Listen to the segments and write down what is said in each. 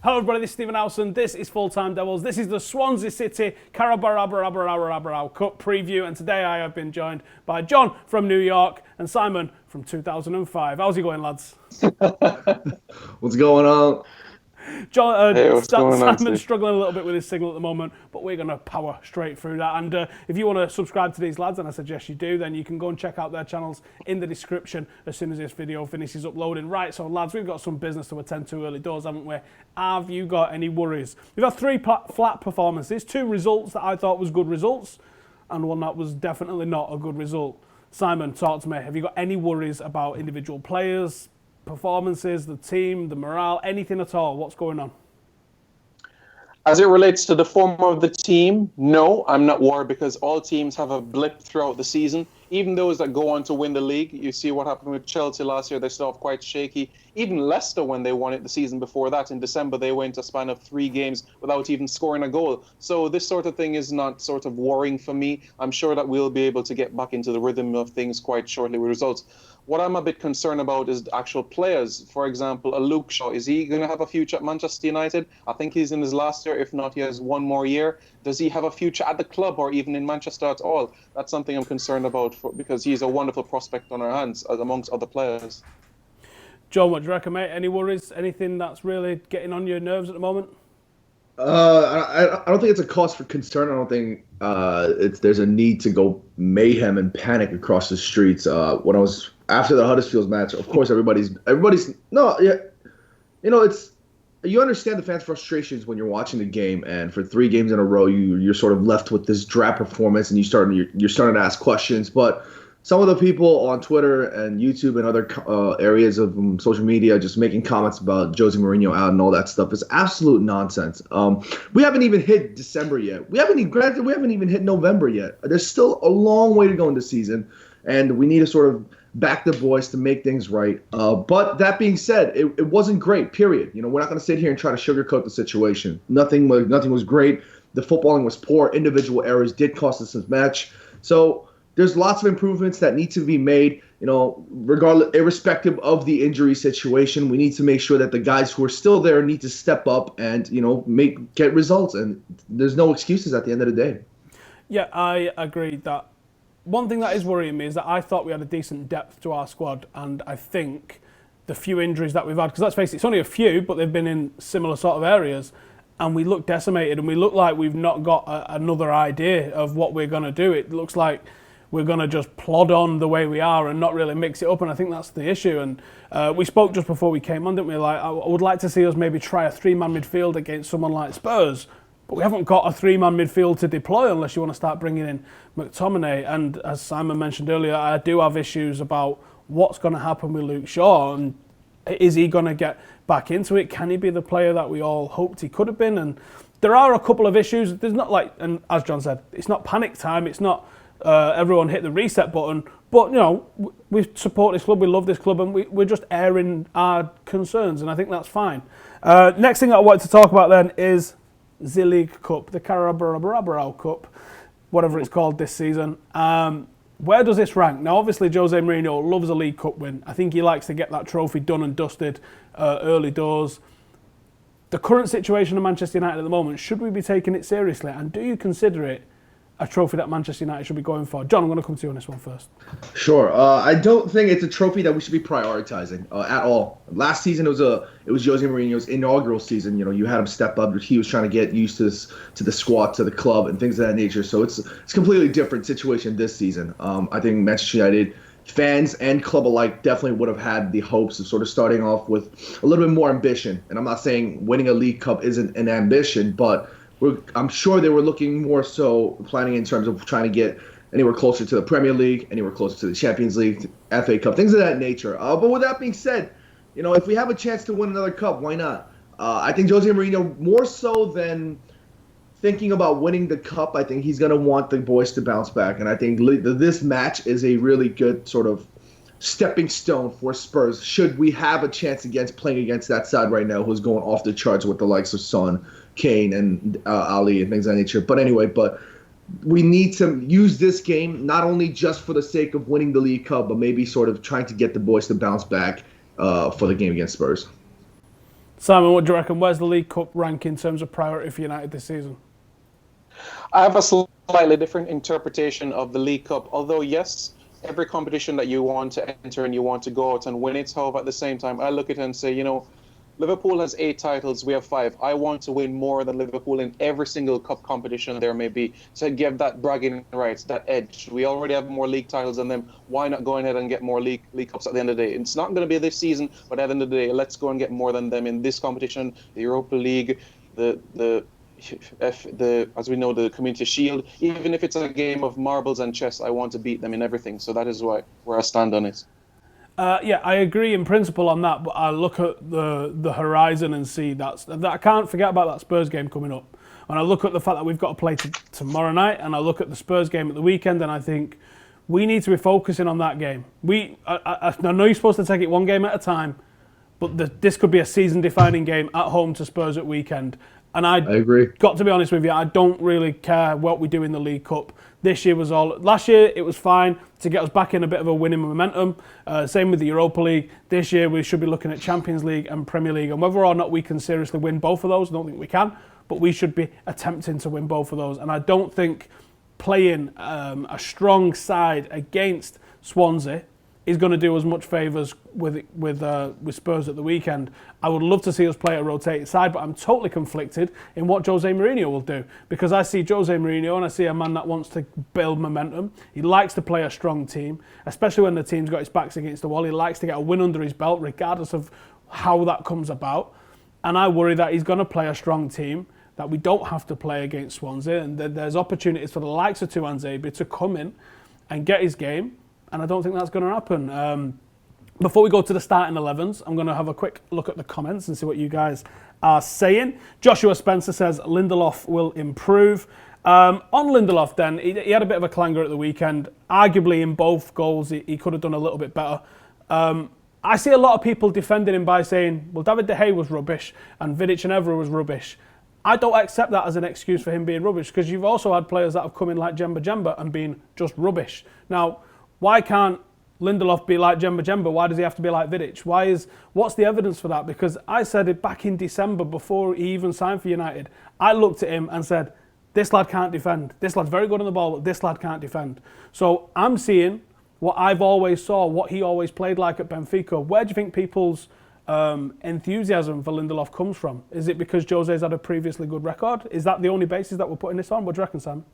Hello everybody, this is Stephen Howson, this is Full Time Devils, this is the Swansea City Carabao Cup preview, and today I have been joined by John from New York and Simon from 2005. How's it going, lads? What's going on? John, Hey, what's going on, Simon's Steve? struggling a little bit with his signal at the moment, but we're going to power straight through that. And if you want to subscribe to these lads, and I suggest you do, then you can go and check out their channels in the description as soon as this video finishes uploading. Right, so lads, we've got some business to attend to early doors, haven't we? Have you got any worries? We've had three flat performances, two results that I thought was good results, and one that was definitely not a good result. Simon, talk to me. Have you got any worries about individual players, performances, the team, the morale, anything at all? What's going on? As it relates to the form of the team, no, I'm not worried because all teams have a blip throughout the season. Even those that go on to win the league, you see what happened with Chelsea last year. They started off quite shaky. Even Leicester, when they won it the season before that, in December, they went a span of 3 games without even scoring a goal. So this sort of thing is not sort of worrying for me. I'm sure that we'll be able to get back into the rhythm of things quite shortly with results. What I'm a bit concerned about is the actual players. For example, a Luke Shaw, is he going to have a future at Manchester United? I think he's in his last year. If not, he has one more year. Does he have a future at the club or even in Manchester at all? That's something I'm concerned about because he's a wonderful prospect on our hands, amongst other players. John, what do you reckon, mate? Any worries? Anything that's really getting on your nerves at the moment? I don't think it's a cause for concern. I don't think there's a need to go mayhem and panic across the streets. When I was after the Huddersfield match, of course everybody's no, yeah, it's you understand the fans' frustrations when you're watching the game, and for 3 games in a row, you're sort of left with this drab performance, and you're starting to ask questions, but. Some of the people on Twitter and YouTube and other areas of social media just making comments about Jose Mourinho out and all that stuff is absolute nonsense. We haven't even hit December yet. We haven't even hit November yet. There's still a long way to go in the season, and we need to sort of back the boys to make things right. But that being said, it wasn't great. Period. We're not going to sit here and try to sugarcoat the situation. Nothing was great. The footballing was poor. Individual errors did cost us this match. So. There's lots of improvements that need to be made, irrespective of the injury situation. We need to make sure that the guys who are still there need to step up and, get results. And there's no excuses at the end of the day. Yeah, I agree that one thing that is worrying me is that I thought we had a decent depth to our squad, and I think the few injuries that we've had, because let's face it, it's only a few, but they've been in similar sort of areas, and we look decimated, and we look like we've not got another idea of what we're going to do. It looks like we're going to just plod on the way we are and not really mix it up, and I think that's the issue. And we spoke just before we came on, didn't we? Like, I would like to see us maybe try a 3-man midfield against someone like Spurs, but we haven't got a 3-man midfield to deploy unless you want to start bringing in McTominay. And as Simon mentioned earlier, I do have issues about what's going to happen with Luke Shaw, and is he going to get back into it? Can he be the player that we all hoped he could have been? And there are a couple of issues. There's not like, and as John said, it's not panic time. It's not everyone hit the reset button, but we support this club, we love this club, and we're just airing our concerns, and I think that's fine. Next thing I wanted to talk about then is the League Cup, the Carabao Cup, whatever it's called this season. Where does this rank? Now, obviously, Jose Mourinho loves a League Cup win. I think he likes to get that trophy done and dusted early doors. The current situation of Manchester United at the moment, should we be taking it seriously, and do you consider it a trophy that Manchester United should be going for? John, I'm going to come to you on this one first. Sure. I don't think it's a trophy that we should be prioritizing at all. Last season, it was Jose Mourinho's inaugural season. You had him step up. He was trying to get used to the squad, to the club, and things of that nature. So it's a completely different situation this season. I think Manchester United fans and club alike definitely would have had the hopes of sort of starting off with a little bit more ambition. And I'm not saying winning a League Cup isn't an ambition, but I'm sure they were looking more so planning in terms of trying to get anywhere closer to the Premier League, anywhere closer to the Champions League, FA Cup, things of that nature. But with that being said, if we have a chance to win another cup, why not? I think Jose Mourinho, more so than thinking about winning the cup, I think he's going to want the boys to bounce back. And I think this match is a really good sort of stepping stone for Spurs, should we have a chance playing against that side right now who's going off the charts with the likes of Son, Kane, and Ali and things of that nature. But anyway, we need to use this game not only just for the sake of winning the League Cup, but maybe sort of trying to get the boys to bounce back for the game against Spurs. Simon, what do you reckon? Where's the League Cup rank in terms of priority for United this season? I have a slightly different interpretation of the League Cup. Although, yes, every competition that you want to enter and you want to go out and win it. However, at the same time, I look at it and say, Liverpool has 8 titles, we have 5. I want to win more than Liverpool in every single cup competition there may be, to give that bragging rights, that edge. We already have more league titles than them. Why not go ahead and get more league cups at the end of the day? It's not going to be this season, but at the end of the day, let's go and get more than them in this competition, the Europa League, the as we know, the Community Shield. Even if it's a game of marbles and chess, I want to beat them in everything. So that is where I stand on it. Yeah, I agree in principle on that, but I look at the horizon and see that I can't forget about that Spurs game coming up. And I look at the fact that we've got to play tomorrow night, and I look at the Spurs game at the weekend, and I think we need to be focusing on that game. I know you're supposed to take it one game at a time, but this could be a season-defining game at home to Spurs at weekend. And I agree. Got to be honest with you, I don't really care what we do in the League Cup. Last year it was fine to get us back in a bit of a winning momentum. Same with the Europa League. This year we should be looking at Champions League and Premier League. And whether or not we can seriously win both of those, I don't think we can. But we should be attempting to win both of those. And I don't think playing a strong side against Swansea is going to do us much favours with Spurs at the weekend. I would love to see us play a rotated side, but I'm totally conflicted in what Jose Mourinho will do, because I see Jose Mourinho and I see a man that wants to build momentum. He likes to play a strong team, especially when the team's got its backs against the wall. He likes to get a win under his belt, regardless of how that comes about. And I worry that he's going to play a strong team, that we don't have to play against Swansea, and there's opportunities for the likes of Tuanzebe to come in and get his game. And I don't think that's going to happen. Before we go to the starting 11s, I'm going to have a quick look at the comments and see what you guys are saying. Joshua Spencer says Lindelof will improve. On Lindelof then, he had a bit of a clanger at the weekend. Arguably in both goals, he could have done a little bit better. I see a lot of people defending him by saying, well, David De Gea was rubbish and Vidic and Evra was rubbish. I don't accept that as an excuse for him being rubbish, because you've also had players that have come in like Jemba and been just rubbish. Now, why can't Lindelof be like Jemba? Why does he have to be like Vidic? What's the evidence for that? Because I said it back in December before he even signed for United. I looked at him and said, this lad can't defend. This lad's very good on the ball, but this lad can't defend. So I'm seeing what I've always saw, what he always played like at Benfica. Where do you think people's enthusiasm for Lindelof comes from? Is it because Jose's had a previously good record? Is that the only basis that we're putting this on? What do you reckon, Sam?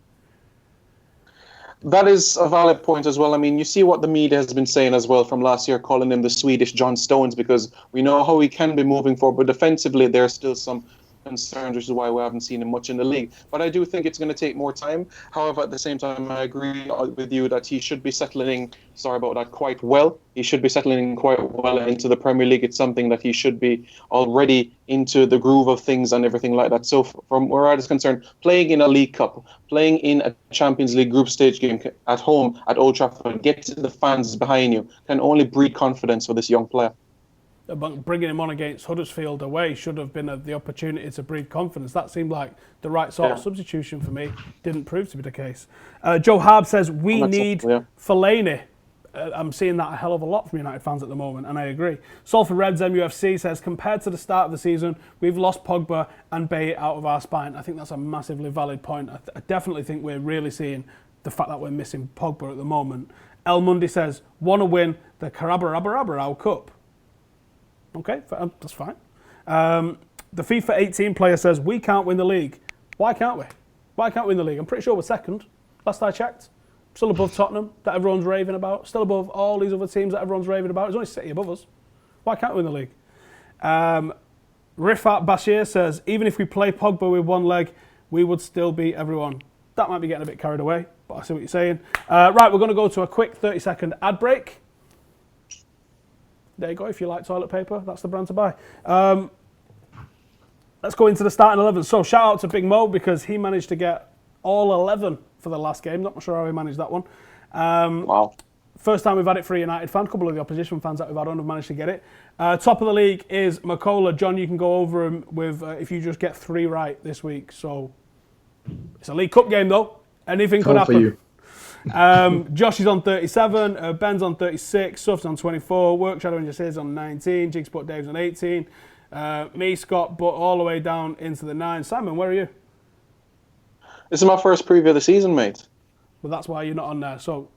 That is a valid point as well. I mean, you see what the media has been saying as well from last year, calling him the Swedish John Stones, because we know how he can be moving forward, but defensively there's still some concerns, which is why we haven't seen him much in the league. But I do think it's going to take more time. However, at the same time, I agree with you that he should be settling quite well. He should be settling quite well into the Premier League. It's something that he should be already into the groove of things and everything like that. So from where I was concerned, playing in a League Cup, playing in a Champions League group stage game at home at Old Trafford, get the fans behind you, can only breed confidence for this young player. But bringing him on against Huddersfield away should have been the opportunity to breed confidence. That seemed like the right sort of substitution for me. Didn't prove to be the case. Joe Harb says, we need Fellaini. I'm seeing that a hell of a lot from United fans at the moment, and I agree. Salford Reds MUFC says, compared to the start of the season, we've lost Pogba and Bay out of our spine. I think that's a massively valid point. I definitely think we're really seeing the fact that we're missing Pogba at the moment. El Mundi says, want to win the Carabao Cup. Okay, that's fine. The FIFA 18 player says, we can't win the league. Why can't we? Why can't we win the league? I'm pretty sure we're second. Last I checked. Still above Tottenham, that everyone's raving about. Still above all these other teams that everyone's raving about. There's only City above us. Why can't we win the league? Rifat Bashir says, even if we play Pogba with one leg, we would still beat everyone. That might be getting a bit carried away, but I see what you're saying. Right, we're going to go to a quick 30-second ad break. There you go, if you like toilet paper, that's the brand to buy. Let's go into the starting 11. So shout out to Big Mo, because he managed to get all 11 for the last game. Not sure how he managed that one. Wow. First time we've had it for a United fan. A couple of the opposition fans that we've had on have managed to get it. Top of the league is Makola. John, you can go over him with if you just get 3 right this week. So it's a League Cup game though. Anything could happen. For you. Josh is on 37, Ben's on 36, Suf's on 24, Work Shadow and Just is on 19, Jigspot Dave's on 18, Me, Scott, but all the way down into the 9. Simon, where are you? This is my first preview of the season, mate. Well, that's why you're not on there. So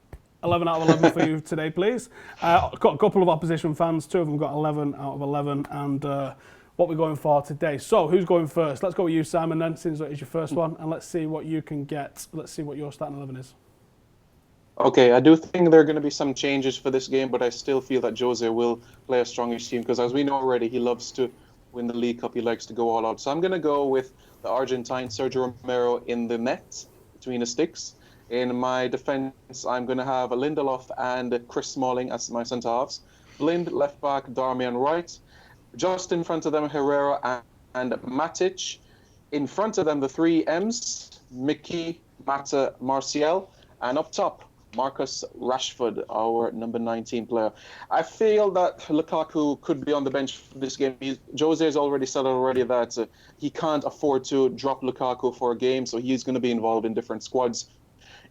11 out of 11 for you today, please. Got a couple of opposition fans. 2 of them got 11 out of 11. And what we're going for today. So who's going first? Let's go with you, Simon, then, since it's your first one. And let's see what you can get. Let's see what your starting 11 is. Okay, I do think there are going to be some changes for this game, but I still feel that Jose will play a strongish team because, as we know already, he loves to win the League Cup. He likes to go all out. So I'm going to go with the Argentine Sergio Romero in the net, between the sticks. In my defence, I'm going to have Lindelof and Chris Smalling as my centre-halves. Blind, left-back, Darmian right. Just in front of them, Herrera and Matic. In front of them, the 3 M's, Mickey, Mata, Martial. And up top, Marcus Rashford, our number 19 player. I feel that Lukaku could be on the bench for this game. Jose has already said that he can't afford to drop Lukaku for a game, so he's going to be involved in different squads.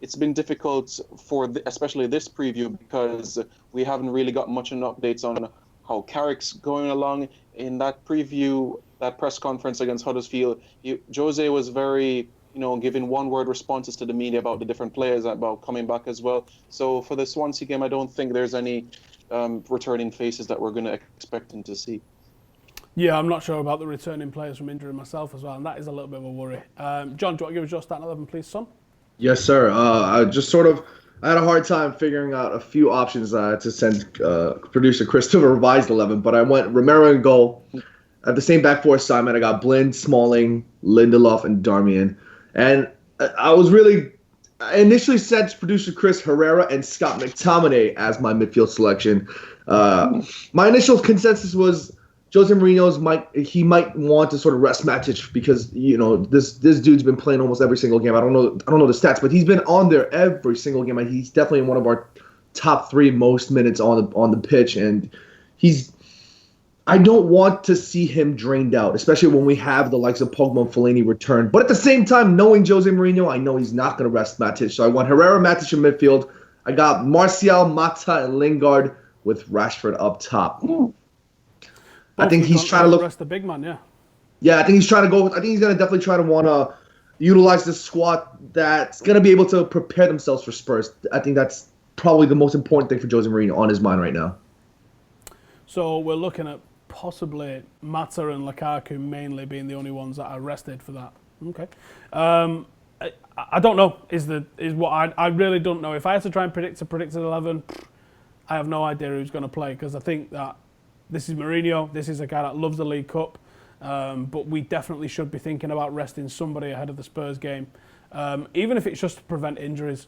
It's been difficult for especially this preview because we haven't really got much updates on how Carrick's going along. In that preview, that press conference against Huddersfield, Jose was very giving one-word responses to the media about the different players, about coming back as well. So for the Swansea game, I don't think there's any returning faces that we're going to expect him to see. Yeah, I'm not sure about the returning players from injury myself as well, and that is a little bit of a worry. John, do you want to give us your starting 11, please, son? Yes, sir. I had a hard time figuring out a few options to send producer Chris to a revised 11, but I went Romero in goal. At the same back four, Simon, I got Blind, Smalling, Lindelof, and Darmian. And I initially said to producer Chris Herrera and Scott McTominay as my midfield selection. My initial consensus was Jose Mourinho's might want to sort of rest Matic because this dude's been playing almost every single game. I don't know the stats, but he's been on there every single game. He's definitely one of our top 3 most minutes on the pitch, and I don't want to see him drained out, especially when we have the likes of Pogba and Fellaini return. But at the same time, knowing Jose Mourinho, I know he's not going to rest Matic. So I want Herrera, Matic in midfield. I got Martial, Mata, and Lingard with Rashford up top. I think he's trying to rest the big man, yeah. Yeah, I think he's trying to go. I think he's going to definitely try to want to utilize this squad that's going to be able to prepare themselves for Spurs. I think that's probably the most important thing for Jose Mourinho on his mind right now. So we're looking at possibly Mata and Lukaku mainly being the only ones that are rested for that. Okay. I don't know. I really don't know. If I had to try and predict a predicted 11, I have no idea who's going to play because I think that this is Mourinho. This is a guy that loves the League Cup, but we definitely should be thinking about resting somebody ahead of the Spurs game, even if it's just to prevent injuries.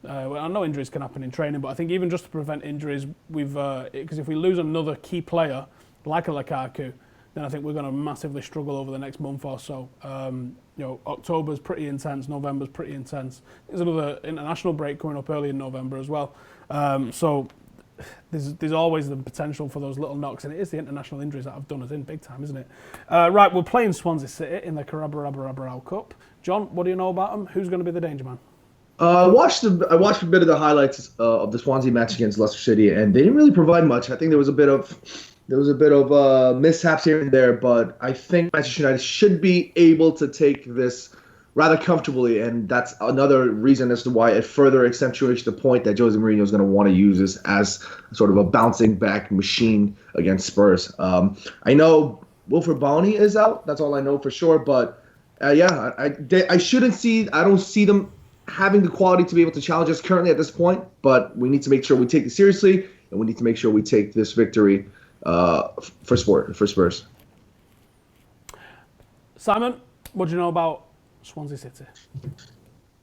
I know injuries can happen in training, but I think even just to prevent injuries, because if we lose another key player like a Lukaku, then I think we're going to massively struggle over the next month or so. October's pretty intense, November's pretty intense. There's another international break coming up early in November as well. So there's always the potential for those little knocks, and it is the international injuries that have done us in big time, isn't it? Right, we're playing Swansea City in the Carabao Cup. John, what do you know about them? Who's going to be the danger man? I watched a bit of the highlights of the Swansea match against Leicester City, and they didn't really provide much. I think there was a bit of mishaps here and there, but I think Manchester United should be able to take this rather comfortably, and that's another reason as to why it further accentuates the point that Jose Mourinho is going to want to use this as sort of a bouncing back machine against Spurs. I know Wilfred Bony is out. That's all I know for sure, but I don't see them having the quality to be able to challenge us currently at this point, but we need to make sure we take it seriously, and we need to make sure we take this victory for Spurs. Simon, what do you know about Swansea City?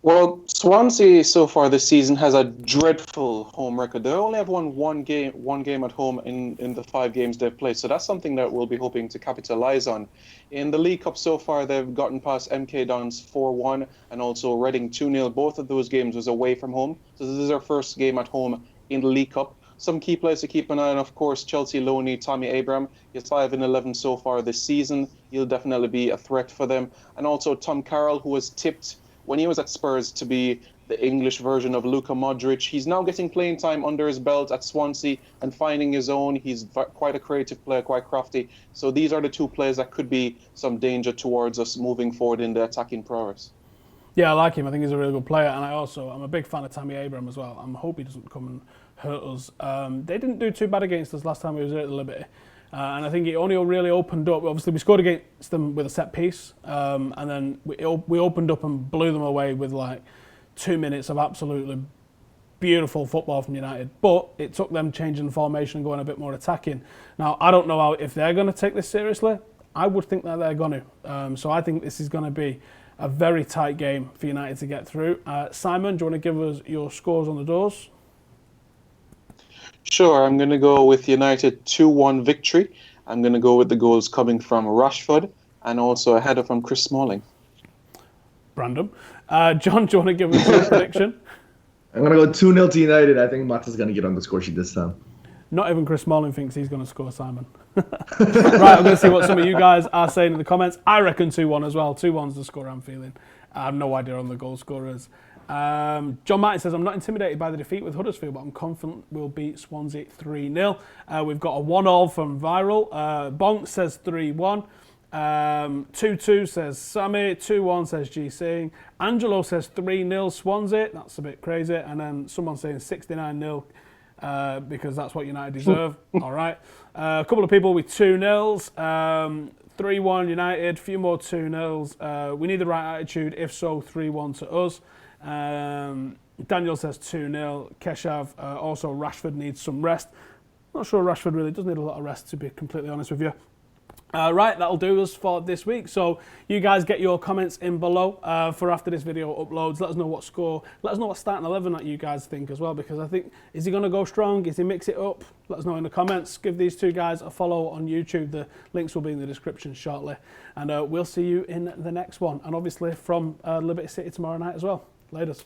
Well, Swansea so far this season has a dreadful home record. They only have won one game at home in the 5 games they've played. So that's something that we'll be hoping to capitalize on. In the League Cup so far, they've gotten past MK Dons 4-1 and also Reading 2-0. Both of those games was away from home. So this is our first game at home in the League Cup. Some key players to keep an eye on, of course, Chelsea loanee Tommy Abraham. He's 5 in 11 so far this season. He'll definitely be a threat for them. And also Tom Carroll, who was tipped when he was at Spurs to be the English version of Luka Modric. He's now getting playing time under his belt at Swansea and finding his own. He's quite a creative player, quite crafty. So these are the two players that could be some danger towards us moving forward in the attacking prowess. Yeah, I like him. I think he's a really good player, and I'm a big fan of Tammy Abraham as well. I hope he doesn't come and hurt us. They didn't do too bad against us last time we was here at the Liberty, and I think it only really opened up. Obviously, we scored against them with a set piece, and then we opened up and blew them away with like 2 minutes of absolutely beautiful football from United. But it took them changing the formation and going a bit more attacking. Now, I don't know if they're going to take this seriously. I would think that they're going to. So I think this is going to be a very tight game for United to get through. Simon, do you want to give us your scores on the doors? Sure, I'm going to go with United 2-1 victory. I'm going to go with the goals coming from Rashford and also a header from Chris Smalling. Brandon. John, do you want to give us your prediction? I'm going to go 2-0 to United. I think Mata's going to get on the score sheet this time. Not even Chris Smalling thinks he's going to score, Simon. Right, I'm going to see what some of you guys are saying in the comments. I reckon 2-1 as well. 2-1's the score I'm feeling. I have no idea on the goal scorers. John Martin says, I'm not intimidated by the defeat with Huddersfield, but I'm confident we'll beat Swansea 3-0. We've got a 1-1 from Viral. Bonk says 3-1. 2-2 says Sammy. 2-1 says G Singh. Angelo says 3-0 Swansea. That's a bit crazy. And then someone saying 69-0. Because that's what United deserve. All right. A couple of people with 2-0s. 3-1 United. A few more 2-0s. We need the right attitude. If so, 3-1 to us. Daniel says 2-0. Keshav. Also, Rashford needs some rest. Not sure Rashford really does need a lot of rest, to be completely honest with you. Right, that'll do us for this week. So you guys get your comments in below for after this video uploads. Let us know what score. Let us know what starting 11 that you guys think as well, because I think, is he going to go strong? Is he mix it up? Let us know in the comments. Give these two guys a follow on YouTube. The links will be in the description shortly. And we'll see you in the next one. And obviously from Liberty City tomorrow night as well. Laters.